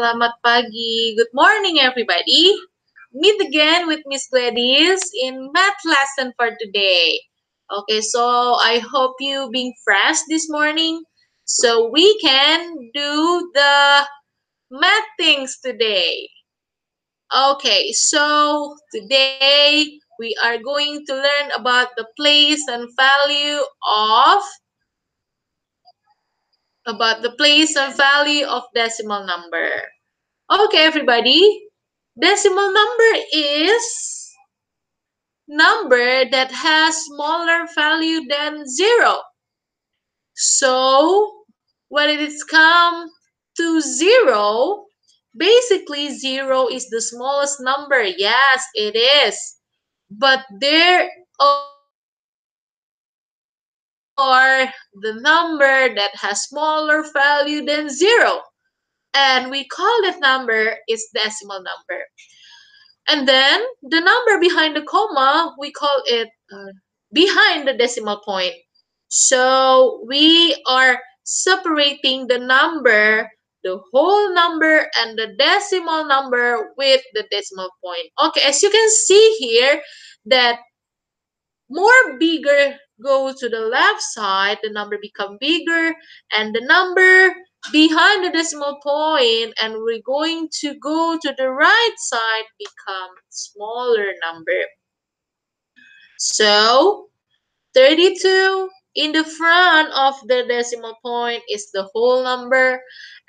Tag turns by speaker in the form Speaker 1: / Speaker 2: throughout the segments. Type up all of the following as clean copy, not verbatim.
Speaker 1: selamat pagi. Good morning, everybody. Meet again with Miss Gladys in math lesson for today. Okay, so I hope you being fresh this morning so we can do the math things today. Okay, so today we are going to learn about the place and value of decimal number. Okay, everybody. Decimal number is number that has smaller value than 0. So, when it is come to 0, basically 0 is the smallest number. Yes, it is. But there are the number that has smaller value than 0. And we call that number is decimal number. And then the number behind the comma, we call it behind the decimal point. So we are separating the number, the whole number, and the decimal number with the decimal point. Okay, as you can see here, that more bigger go to the left side, the number become bigger, and the number behind the decimal point, and we're going to go to the right side, become smaller number. So 32 in the front of the decimal point is the whole number,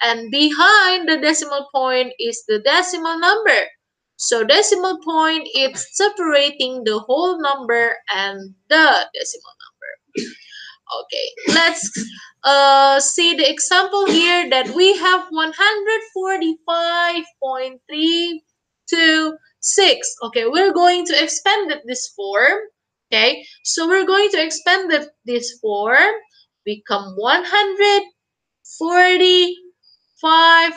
Speaker 1: and behind the decimal point is the decimal number. So decimal point is separating the whole number and the decimal number. Okay, let's see the example here that we have 145.326. Okay, we're going to expand this form. Okay, so we're going to expand this form, become 145,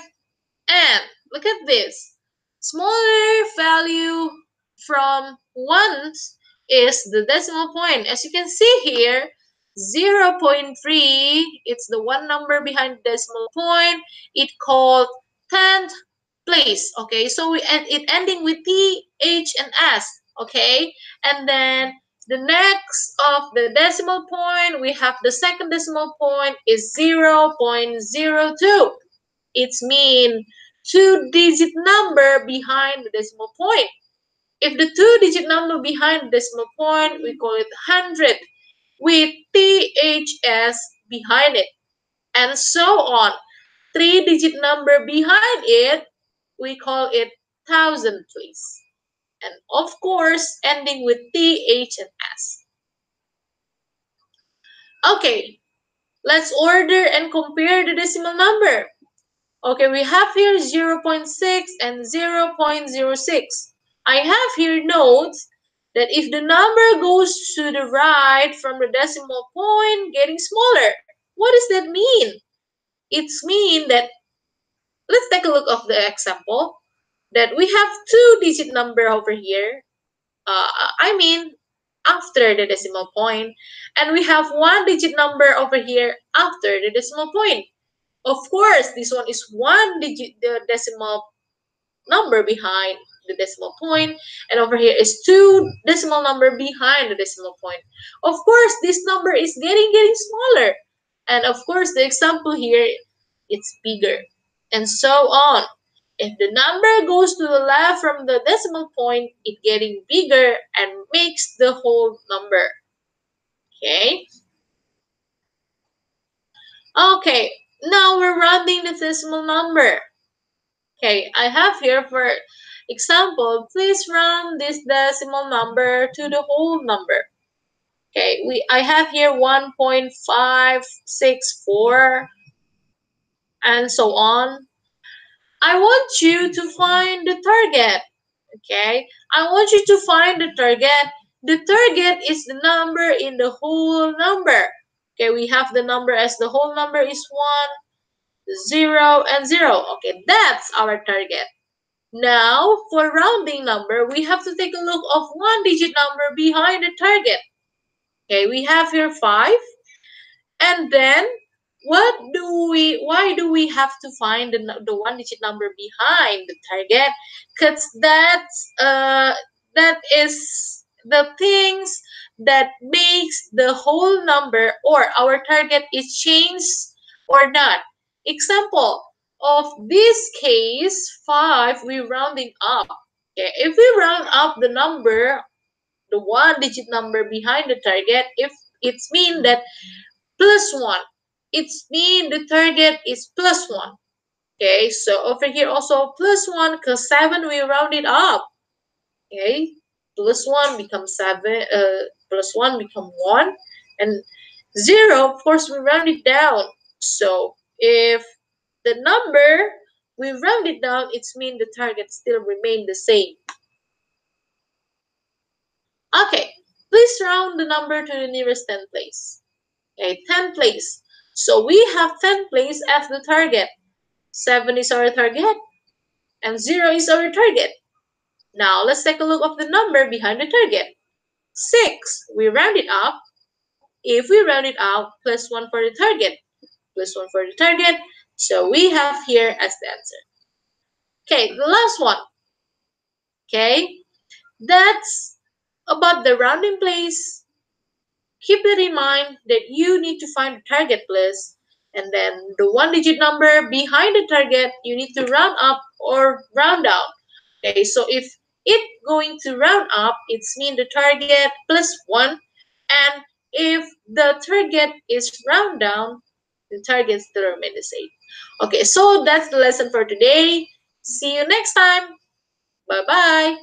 Speaker 1: and look at this. Smaller value from 1 is the decimal point. As you can see here, 0.3, it's the one number behind the decimal point. It called 10th place. Okay, so it ending with T, H, and S. Okay, and then the next of the decimal point, we have the second decimal point is 0.02. It's mean 2-digit number behind the decimal point. If the 2-digit number behind the decimal point, we call it 100 with THS behind it, and so on. 3-digit number behind it, we call it thousand place, and of course ending with TH and S. Okay, let's order and compare the decimal number. Okay, we have here 0.6 and 0.06. I have here notes that if the number goes to the right from the decimal point getting smaller, what does that mean? It's mean that, let's take a look of the example, that we have 2-digit number over here, I mean after the decimal point, and we have 1-digit number over here after the decimal point. Of course, this one is 1-digit, the decimal number behind the decimal point, and over here is 2 decimal number behind the decimal point. Of course, this number is getting smaller, and of course the example here, it's bigger, and so on. If the number goes to the left from the decimal point, it getting bigger and makes the whole number. Okay, now we're rounding the decimal number. Okay, I have here, for example, please round this decimal number to the whole number. Okay, I have here 1.564 and so on. I want you to find the target. Okay, I want you to find the target. The target is the number in the whole number. Okay, we have the number as the whole number is 1, 0, and 0. Okay, that's our target. Now, for rounding number, we have to take a look of 1-digit number behind the target. Okay, we have here 5. And then, why do we have to find the one-digit number behind the target? Because that is the things that makes the whole number or our target is changed or not. Example of this case, 5, we rounding up. Okay, if we round up the number, the one-digit number behind the target, if it's mean that plus 1. It's mean the target is plus 1. Okay, so over here also plus 1 because 7 we round it up. Okay, plus 1 becomes 7, plus 1 become 1. And 0, of course, we round it down. So if the number we round it down, it's mean the target still remain the same. Okay, please round the number to the nearest 10th place. Okay, 10th place. So we have 10th place as the target. 7 is our target and 0 is our target. Now let's take a look of the number behind the target. 6, we round it up. If we round it up, plus 1 for the target. Plus 1 for the target. So we have here as the answer. Okay, the last one. Okay, that's about the rounding place. Keep it in mind that you need to find the target place, and then the one-digit number behind the target, you need to round up or round down. Okay, so if it going to round up, it's mean the target plus 1, and if the target is round down, the target still remain the same. Okay, so that's the lesson for today. See you next time. Bye-bye.